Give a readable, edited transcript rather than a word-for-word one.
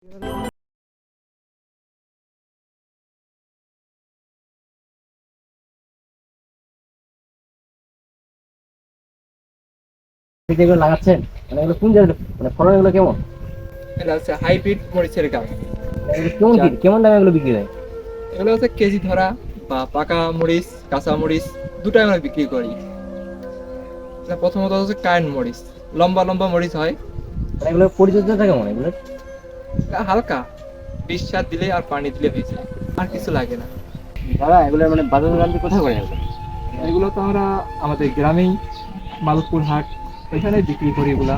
এগুলো লাগাচ্ছেন, মানে এগুলো কোন জায়গায়, মানে ফলন এগুলো কেমন? এটা হচ্ছে হাইব্রিড মরিচের গাছ। এগুলো কেমন যার কেমন দামে এগুলো বিক্রি হয়? এগুলো হচ্ছে কেজি ধরা বা পাকা মরিচ, কাঁচা মরিচ দুটাই আমরা বিক্রি করি। এটা প্রথমত হচ্ছে কাইন্ড মরিচ, লম্বা লম্বা মরিচ হয়। মানে এগুলো পরিচর্যাটা কেমন এগুলো? এটা হালকা বিষ সার দিলে আর পানি দিলে হয়ে যায়, আর কিছু লাগে না। দাদা এগুলো মানে বাজার দর কোথায় করেন এগুলো? এগুলো তো আমরা আমাদের গ্রামেই, মালতপুর হাট, এখানে বিক্রি করি এগুলা।